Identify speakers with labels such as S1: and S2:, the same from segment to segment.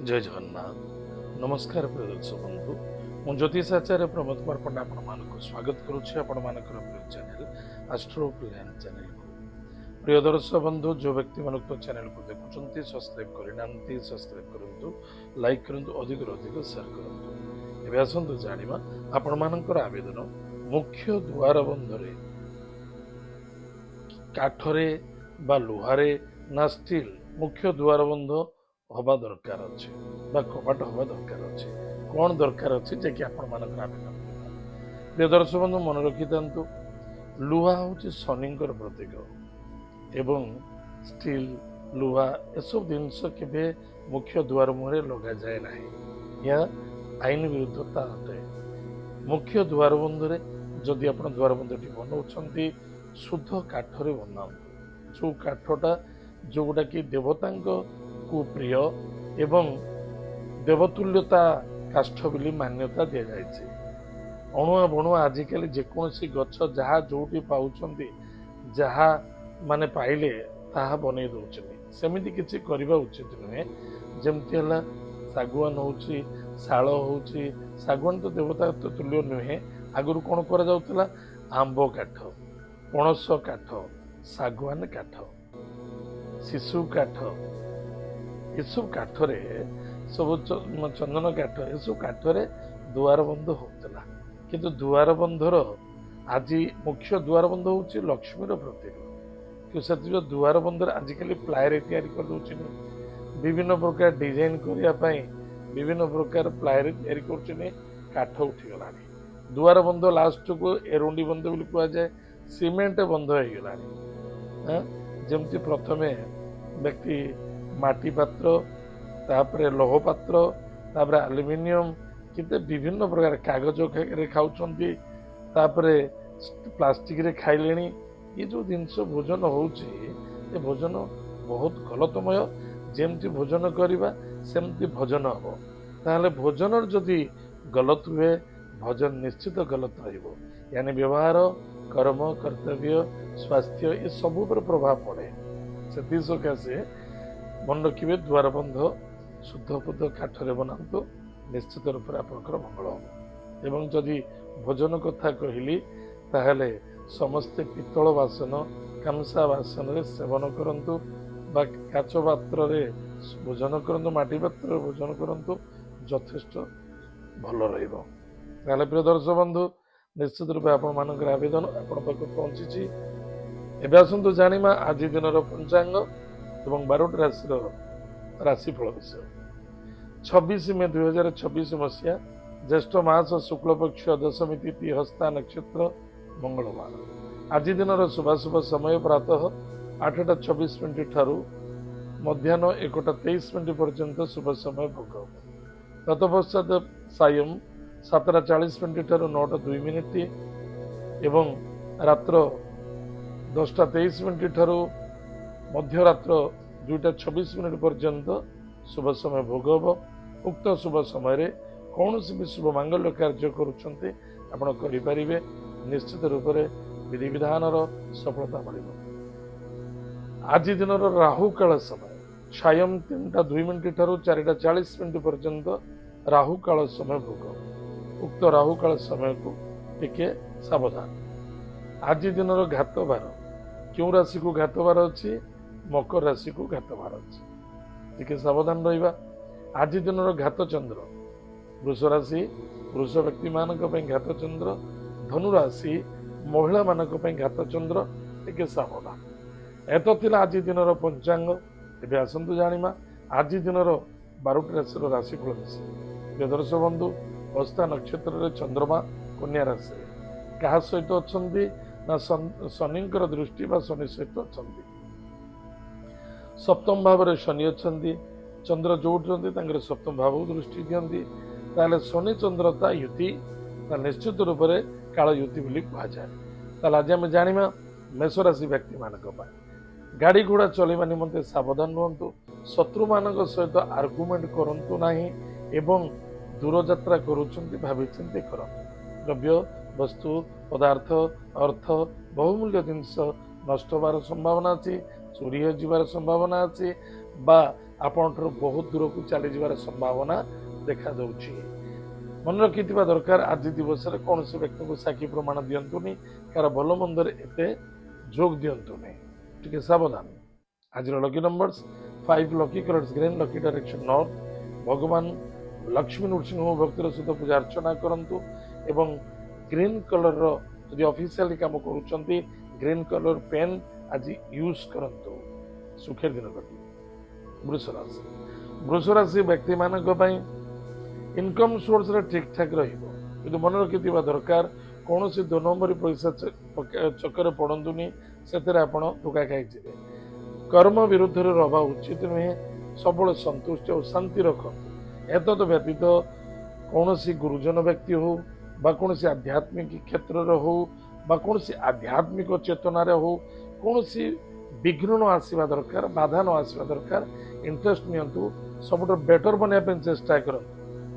S1: जय जगन्नाथ। नमस्कार प्रिय दर्शक बंधु। मु ज्योतिषाचार्य प्रमोद कुमार पंडा आपको स्वागत करुच्ची प्रिय चैनल एस्ट्रो प्लान चैनल को। प्रिय दर्शक बंधु जो व्यक्ति मान चैनल को देखुं सब्सक्राइब करना सब्सक्राइब करूँ, लाइक करूँ, अधिक अधिक शेयर करूँ। एवं आसतु जाना आपण मानकर आवेदन मुख्य द्वार बंधरे काठरे बा लुहारे ना स्टील मुख्य द्वार बंध हवा दरकार अच्छे कपाट हवा दरकार अच्छे कौन दरकार अच्छे जे कि आपण मानकर आवेदन प्रिय दर्शक बंधु मन रखी था लुहा हूँ शनिंकर प्रतीक एवं स्टील लुहा एसब जिनस के मुख्य द्वार मुहरे लगा जाए ना, यह आईन विरुद्धता अटे। मुख्य द्वार बंधरे जदि आप द्वार बंधटी बनाऊँ शुद्ध काठरे बनाऊ, जो काठटा जोटा कि देवता को प्रिय एवं देवतुल्यता काष्ठ बोली मान्यता दि जाए। अणुआ बणुआ आजिकल जेकोसी गछ जहाँ जोटी पाउछंती जहाँ माने पाइले ताहा बनै दउछंती, सेमिति किछि करिबा उचित नुहे। जेमति हला सागवान होउछि, शाल होउछि। सागवान तो देवता तो तुल्य नुहे। आगुरु कोन करा जाउतला, आंबो काठ, पणस काठ, सागवान काठ, शिशु काठ, एसब काठरे सब चंदन काठ, एसब काठरे दुआर बंध होता। किंतु दुआर बंधर आज मुख्य द्वार बंध हूँ लक्ष्मीर प्रतीक। कि दुआर बंधर आजिकल प्लायर तैयारी कर विभिन्न प्रकार डिजाइन करने विभिन्न प्रकार प्लायर तैयारी कर काठ उठीगला। दुआर बंध लास्ट को एरुंडी बंध बोली कह जाए, सीमेंट बंध हो गला। जमती प्रथमे व्यक्ति माटी पात्र, तापरे लोह पात्र, तापरे एल्युमिनियम, किंतु विभिन्न प्रकार कागज रे खाउछंती, तापरे प्लास्टिक रे खाइलेनी। ये जो जिनस भोजन होउची ये भोजन बहुत गलतमय। जेमती भोजन करिबा सेमती भोजन हबो। ताहले भोजन जदि गलत हुए भोजन निश्चित गलत रहिबो। यानी व्यवहार, कर्म, कर्तव्य, स्वास्थ्य ये सब पर प्रभाव पड़े। से सकाशे मन रखिए द्वार बंध शुद्ध बुद्ध काठरे बनातु, निश्चित रूप से आपंकर मंगल हम। एवं जदि भोजन कथा कहली ताहले समस्ते पितल बासन, कांसा बासन रे सेवन करंतु बा काच पात्र रे भोजन करंतु, माटी पात्र रे भोजन करंतु, यथेष्ट भल रहिबो। ताहले प्रिय दर्शक बंधु निश्चित रूप आपण मानकर आवेदन आपण पाक पहुंची। एबे आसंतु जानिमा आज दिन पंचांग एवं 12 राशि राशिफल विषय। 26 मे 2026 मसीहा ज्येष्ठ मास शुक्ल पक्ष दशमी तिथि हस्ता नक्षत्र मंगलवार। आज दिन शुभाशुभ समय प्रातः 8:24 ठारू मध्याह्न 1:23 पर्यंत शुभ समय भोग। तत्पश्चात सायं 7:40 ठारू 9:02 एवं रात्र 10:23 ठारू मध्यरात्र 2:26 पर्यंत शुभ समय भोग हम। उक्त शुभ समय कौन भी शुभ मांगल्य कार्य करुँचे आपण करें, निश्चित रूप से विधि विधान सफलता मिल। आज दिन राहु काल समय सायं 3:02 ठारू 4:40 पर्यंत राहु काल समय भोग। उक्त राहु काल समय को टिके सावधान। आज दिन घात बार क्यों राशि को घात बार अच्छी, मकर राशि को घात बार अच्छी, टिके सावधान रहिबा। आज दिन घात चंद्र वृष राशि वृष व्यक्ति मान घात चंद्र, धनु राशि महिला मान घात चंद्र, टिके सावधान। एत थिला आज दिन पंचांग। एबे आसंतु जानिमा आज दिन 12 राशि राशिफल विषय। दर्शक बंधु हस्ता नक्षत्र चंद्रमा कन्या राशि क्या सहित अच्छा ना शनिंकर दृष्टि बा शनि सहित अच्छा। सप्तम भाव में शनि अच्छा, चंद्र जोड़ी सप्तम भाव को दृष्टि दिखती। ताले शनि चंद्रता युति निश्चित रूप से काल युति बोली कहुए। ताले आज आम जाना मेष राशि व्यक्ति मान गाड़ी घोड़ा चलवा निमंते सावधान रुहतु। शत्रु मान सहित आर्गुमेंट करूँ ना एवं दूर यात्रा करुँच भावी चिंती कर। द्रव्य वस्तु पदार्थ अर्थ बहुमूल्य जिनस नष्ट होवार संभावना अच्छी, चोरी हो जीवार संभावना अच्छी, बा आपणठाରୁ बहुत दूर को चली जावार संभावना देखा जाउछि। मन रखिथिबा दरकार आज दिवस रे कौन से व्यक्ति को साक्षी प्रमाण दियंतुनी कार भल मंदर एते जोग दियंतुनी टिके सावधान। आज lucky numbers 5 lucky colours green lucky direction north. भगवान लक्ष्मी नृसिंह भक्तिर सहित पूजा अर्चना करंतु एवं ग्रीन कलर रो यदि ऑफिशियली काम करूचंती ग्रीन कलर पेन आज यूज करंतु सुखेर दिन कटी। वृष राशि वृष राशि व्यक्ति मानक पई इनकम सोर्स रे ठीक ठाक रहिबो किंतु मन रखिथिबा दरकार कौन से 2 नंबर पैसा चक्कर पड़ंतुनी सेतेरे आपण धोखा खाइजिबे। कर्म विरुद्ध रे रहबा उचित नुहे सबले संतुष्ट और शांति रखंतु। एतद व्यतीत कौन सी गुरुजन व्यक्ति हो बा कौन सी आध्यात्मिक क्षेत्र रे हो बा कौन सी आध्यात्मिक चेतना रे हो कौन सी विघ्न न आसीबा दरकार बाधा न आसीबा दरकार इंटरेस्ट नियंतु सबुठ बेटर बनया पे चेष्टा करंतु।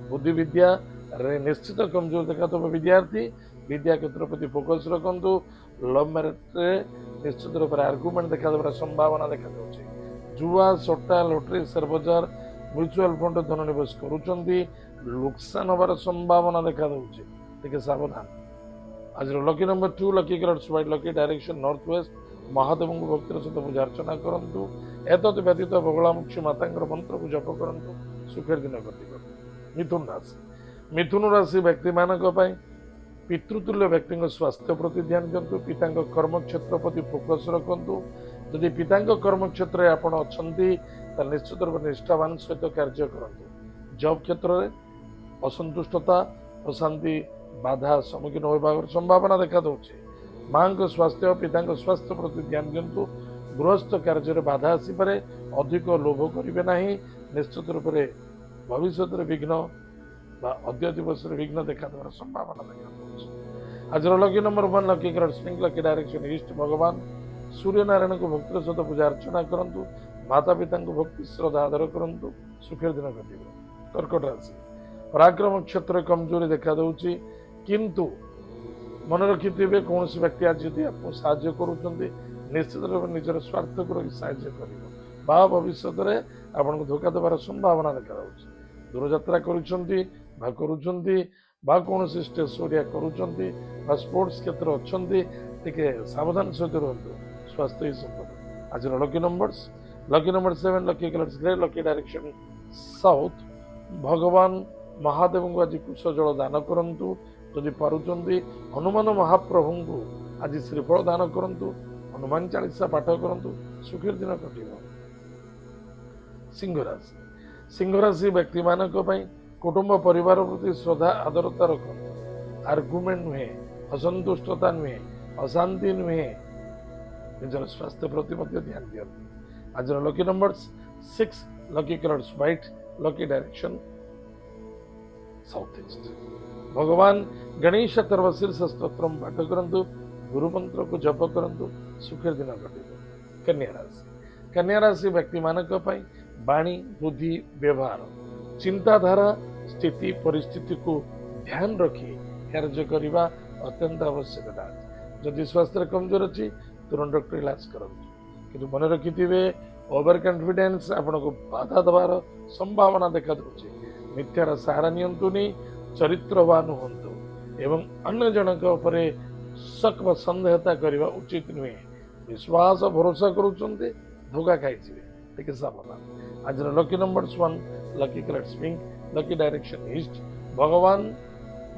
S1: बुद्धि विद्या रे निश्चित कमजोर देखा तो विद्यार्थी विद्या क्षेत्र प्रति फोकस रखंतु। लव मैरिज रे निश्चित रूप से आर्गुमेंट देखा देबार संभावना देखा जाउछि। जुआ सट्टा लॉटरी शेयर बाजार म्यूचुअल फंड धन निवेश करूचंती नुकसान होबार संभावना देखा जाउछि टिके सावधान। आज lucky number 2 lucky colours white lucky direction north west. Mahadev को भक्तिर सहित पूजा अर्चना करंतु। एतद व्यतीत बगलामुखी मातांकर मंत्र को जप करंतु सुखेर दिन कटिब। मिथुन राशि मिथुन राशि व्यक्ति मानक पई पितृतुल्य व्यक्ति स्वास्थ्य प्रति ध्यान दिंतु। पिता कर्म क्षेत्र प्रति फोकस रखंतु। यदि पिता कर्म क्षेत्र में आपण अछंती त निश्चित रूप निष्ठावान सहित कार्य करंतु। जॉब क्षेत्र में असंतुष्टता अशांति बाधा सम्मुखीन होबार संभावना देखा दउछि। मां को स्वास्थ्य पिता स्वास्थ्य प्रति ध्यान दिंतु। गृहस्थ कार्य बाधा आसी पारे अधिक लोभ करिवे नाही। निश्चित रूप से भविष्य विघ्न अद्य दिवस विघ्न देखा देवार संभावना देखा दउछि। आज lucky number 1 lucky colours pink lucky direction east. भगवान सूर्य नारायण को भक्तिर सहित पूजा अर्चना करंतु। माता पिता को भक्ति श्रद्धा आदर करंतु सुखेर दिन कटिब। कर्कट राशि पराक्रम क्षेत्र कमजोरी देखा दउछि किंतु मन रखिथिबे कौन से व्यक्ति आज यदि आपको साहाय्य करूचंती निश्चित रूप निजर स्वार्थ को साहाय्य करिवो बा भविष्य रे आपन को धोखा देबार संभावना देखा दउछि। दूर यात्रा करूचंती बा करूचंती बा कौन से स्टेज ओरिया करूचंती बा स्पोर्ट्स क्षेत्र अछंती टिके सावधान सहित रहंतु स्वास्थ्य ही संपद। आज lucky number 7 lucky colours grey lucky direction south. भगवान महादेव को आज कुश जल दान करंतु। यदि पारुचंती हनुमान महाप्रभु को आज श्रीफल दान करंतु। हनुमान चालीसा पाठ करंतु सुखीर दिन कटिब। सिंह राशि व्यक्ति मानक पई कुटुंब परिवार प्रति श्रद्धा आदरता रखंतु। आर्गुमेंट नुहे असंतुष्टता नुहे अशांति नुहे निजर स्वास्थ्य प्रति ध्यान दियंतु। आज lucky numbers 6 lucky colours white lucky direction south east. भगवान गणेश सर्वशीर्ष स्तोत्रम पाठ करंतु। गुरु मंत्र को जप करंतु सुखेर दिन कटिब। कन्या राशि व्यक्ति मानक पई वाणी बुद्धि व्यवहार चिंताधारा स्थिति परिस्थिति को ध्यान रखी कार्य करने अत्यंत आवश्यकता। जदि स्वास्थ्य कमजोर अच्छी तुरंत डॉक्टर इलाज करंतु किंतु मन रखिथिबे ओवर कॉन्फिडेंस आपन को बाधा देवार संभावना देखा दउछि। मिथ्यार सहारा नियंतुनी चरित्रवान हुंतु एवं अन्य जनक उपरे शक व संदेहता करवा उचित नुहे। विश्वास भरोसा करूचंते धोखा खाइजिबे टिके सावधान। आज lucky numbers 1 lucky colours pink lucky direction east. भगवान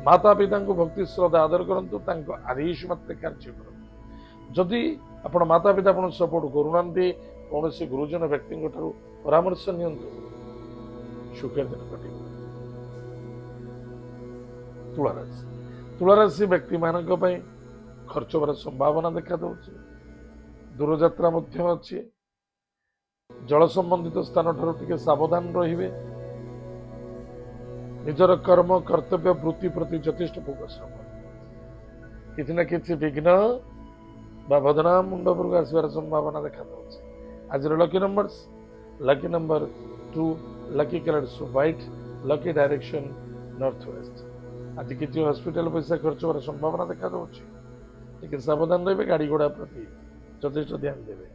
S1: माता पिता को भक्ति श्रद्धा आदर करंतु तांको आदेश मत कार्य करंतु। जदि आपण माता पिता आपण सपोर्ट करूनांती कौन से गुरुजन व्यक्ति परामर्श नियंतु सुखेर दिन कटिब। तुला राशि व्यक्ति मानक पई खर्च होबार संभावना देखा दउछि। दूर यात्रा मध्य अछि। जल संबंधित स्थान ठारू टिके सावधान रहिबे। निजर कर्म कर्तव्य वृत्ति प्रति यथेष्ट फोकस रख। किछि ना किछि विघ्न बा बदनाम मुंडपुर आसबार संभावना देखा दउछि। आज lucky number 2 lucky colours white lucky direction north west. आज किसी हॉस्पिटल पैसा खर्च होवार संभावना देखा दउछि टिके सावधान रहिबे। गाड़ी घोड़ा प्रति यथेष्ट ध्यान देवे।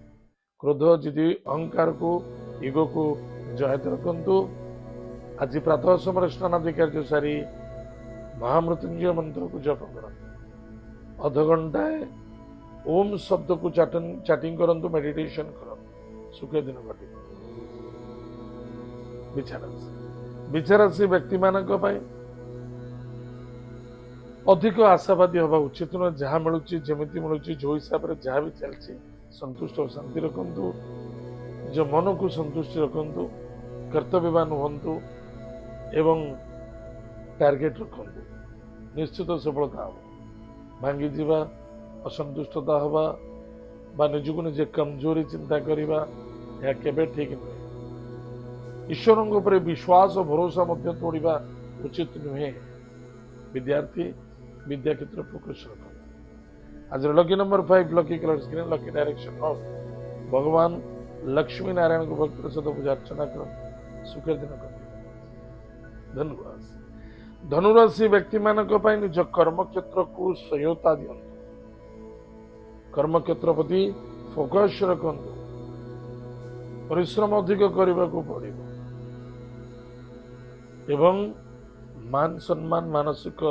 S1: क्रोध जिदि अहंकार को ଇଗୋ କୁ ଜୟତ ରଖନ୍ତୁ। ଆଜି ପ୍ରାତଃ ସମୟରେ ସ୍ନାନାଦି କାର୍ଯ୍ୟ ସାରି ମହାମୃତ୍ୟୁଞ୍ଜୟ ମନ୍ତ୍ରକୁ ଜପ କରନ୍ତୁ। ଅଧଘଣ୍ଟାଏ ଓମ୍ ଶବ୍ଦକୁ ଚାଟିଂ କରନ୍ତୁ, ମେଡିଟେସନ କରନ୍ତୁ, ସୁଖେ ଦିନ କଟିବ। ବିଚାରାଶୀ ବ୍ୟକ୍ତି ମାନଙ୍କ ପାଇଁ ଅଧିକ ଆଶାବାଦୀ ହବା ଉଚିତ ନୁହେଁ। ଯାହା ମିଳୁଛି, ଯେମିତି ମିଳୁଛି, ଯୋଉ ହିସାବରେ ଯାହା ବି ଚାଲିଛି, ସନ୍ତୁଷ୍ଟ ଓ ଶାନ୍ତି ରଖନ୍ତୁ। ନିଜ ମନକୁ ସନ୍ତୁଷ୍ଟି ରଖନ୍ତୁ, କର୍ତ୍ତବ୍ୟବାନ ହୁଅନ୍ତୁ ଏବଂ ଟାର୍ଗେଟ ରଖନ୍ତୁ। ନିଶ୍ଚିତ ସଫଳତା ହବ। ଭାଙ୍ଗିଯିବା, ଅସନ୍ତୁଷ୍ଟତା ହବା ବା ନିଜକୁ ନିଜେ କମଜୋରି ଚିନ୍ତା କରିବା, ଏହା କେବେ ଠିକ ନୁହେଁ। ଈଶ୍ୱରଙ୍କ ଉପରେ ବିଶ୍ୱାସ ଓ ଭରସା ମଧ୍ୟ ତୋଡ଼ିବା ଉଚିତ ନୁହେଁ। ବିଦ୍ୟାର୍ଥୀ विद्या क्षेत्र फोकस रखो। आज lucky number 5 lucky colours green, lucky direction north. भगवान लक्ष्मी नारायण को भक्त सहित पूजा अर्चना करो, सुखर दिन करो। धन्यवाद। धनुराशि व्यक्ति मानक पई निज कर्म क्षेत्र को सहयोगिता दियंतु। कर्म क्षेत्र प्रति फोकस रखंतु। परिश्रम अधिक करने को पड़िबो एवं मान सम्मान मानसिक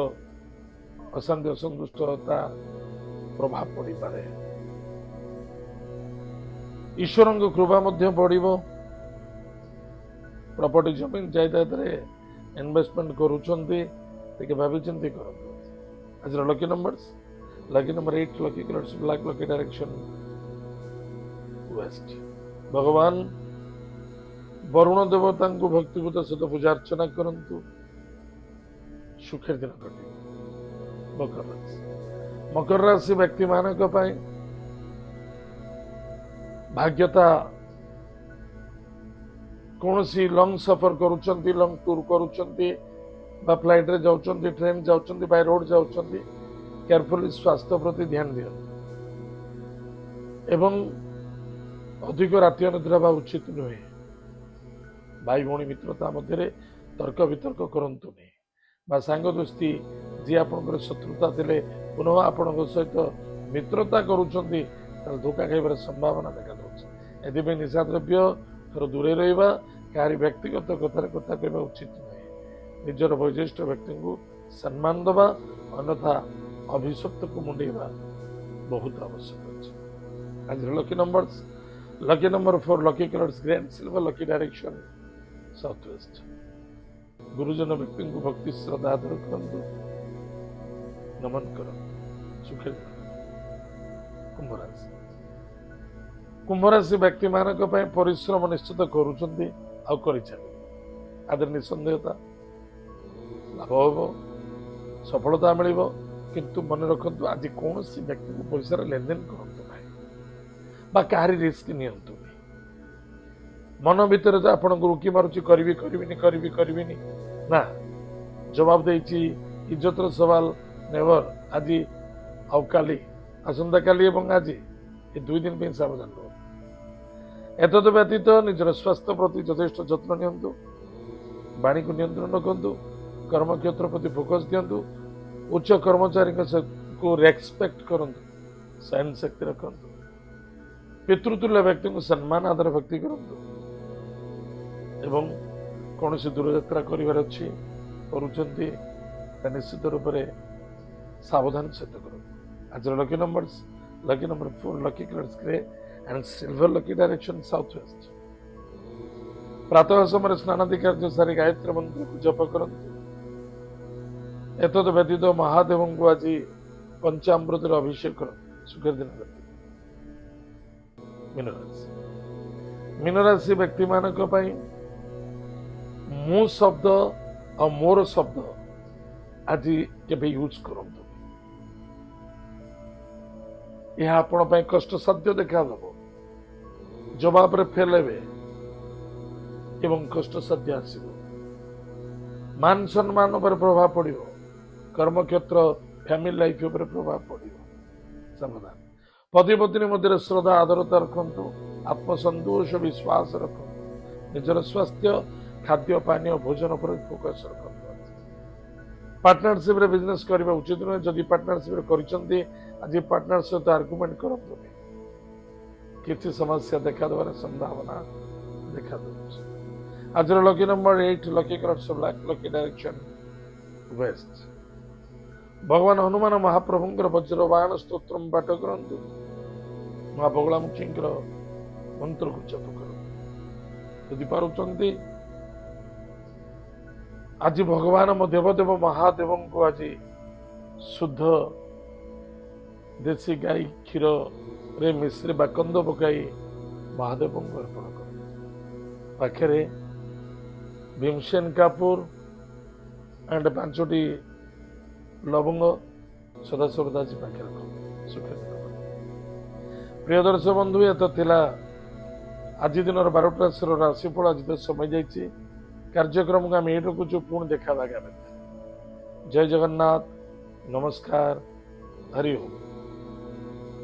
S1: अशांति असंतुष्टता प्रभाव पड़ पारे। ईश्वर कृपा मध्य पड़िबो। प्रॉपर्टी जमीन जायदाद रे इन्वेस्टमेंट करूछंती तेके भाबी चिंती करंतु। आज lucky numbers lucky number 8 lucky colours black, lucky direction waste. भगवान वरुण देवता को भक्तिपूत सहित पूजा अर्चना करंतु, सुखेर दिन कटे। मकर राशि व्यक्ति मानक पई भाग्यता कौन सी लॉन्ग सफर करूछंती, लॉन्ग टूर करूछंती बा फ्लाइट रे जाउछंती, ट्रेन जाउछंती, बाय रोड जाउछंती, केयरफुली स्वास्थ्य प्रति ध्यान दियो एवं अधिक राति अनिद्रा बा उचित नुहे। भाई भौणी मित्रता मध्य तर्क वितर्क करंतु नहीं बा सांग दोस्ती जी आपनकर शत्रुता थिले पुनः आपनक सहित मित्रता करूछंती तार धोखा खाइबार संभावना देखा दउछ। एदिबे निशा द्रव्य थोर दूरे रहिबा, कारी व्यक्तिगत कथार कथा कहबा उचित नहीं। निजर वैज्येष्ठ व्यक्ति को सम्मान दबा, अन्यथा अभिशप्त को मुंडेबा बहुत आवश्यक अछि। आज lucky numbers lucky number 4 lucky colours grey and silver, lucky direction south west. गुरुजन व्यक्ति को भक्ति श्रद्धा आदर करंतु, नमन करो, सुखे। कुंभराशि कुंभराशि व्यक्ति मानक पई परिश्रम निश्चित करूछंती आ करि छथि। आदर निसंदेहता लाभ हो, सफलता मिलिबो, किंतु मन रखंतु आज कौन सी व्यक्ति को पैसा लेनदेन करंतु नाही बा कारी रिस्क नियंतु। मन भीतर जो आपन को रुकी मारुची करबी ना जवाब देछि। इज्जतर सवाल नेवर। आज आउ काली आसंता काली एवं आज ये 2 दिन पे सावधान रहो। एतद व्यतीत निजर स्वास्थ्य प्रति यथेष्ट जत्न नियंतु, वाणी को नियंत्रण रखंतु, कर्म क्षेत्र प्रति फोकस दियंतु, उच्च कर्मचारी को रेस्पेक्ट करंतु, सहन शक्ति रखंतु, पितृतुल्य व्यक्ति को सम्मान आदर भक्ति करंतु एवं कौन सी दूरयात्रा करिवार अछि करूछंती निश्चित रूप से सावधान सहित करो। आज lucky numbers lucky number 4 lucky colours grey and silver, lucky direction south west. प्रातः समय स्नानादि कार्य सारी गायत्री मंत्र को जप करंतु। एतद व्यतीत महादेव को आज पंचामृत अभिषेक करंतु, सुखर दिन करते। मीनराशि व्यक्ति मानक पई मु शब्द और मोर शब्द आज केबे यूज करंतु। यह आपण पई कष्ट साध्य देखा दबो, जवाब रे फेल हेबे एवं कष्ट साध्य आसीबो। मान सम्मान पर प्रभाव पड़िबो, कर्म क्षेत्र फैमिली लाइफ पर प्रभाव पड़िबो। सावधान। पति पत्नी मध्य श्रद्धा आदरता रखंतु, आत्मसंतोष विश्वास रखंतु, निजर स्वास्थ्य खाद्य पानी भोजन पर फोकस रखंतु। पार्टनरशिप रे बिजनेस करबा उचित न। जदि पार्टनरशिप रे करिसंती आज पार्टनर सहित आर्गुमेंट करंतु। किछि समस्या देखा देबार संभावना देखा दूँ आज lucky number 8 lucky colours black lucky direction waste भगवान हनुमान महाप्रभुंकर वज्रवाहन स्तोत्र पाठ करंतु माँ बगलामुखी मंत्र को जप कर यदि पारुचंती आज भगवान मो देवदेव महादेव को आज शुद्ध देशी गाई क्षीर रे मिश्री बाकंद पकाई महादेव को अर्पण कर पाखे भीमसेन कापुर एंड 5टी लवंग सदासर्वदा जी पाखे सुखे प्रिय दर्शक बंधु ये तो थिला आज दिन 12टा राशिफल आज तो समय जाइए कार्यक्रम को आम ये रखुचु पुणी देखा जय जगन्नाथ नमस्कार हरि ओम।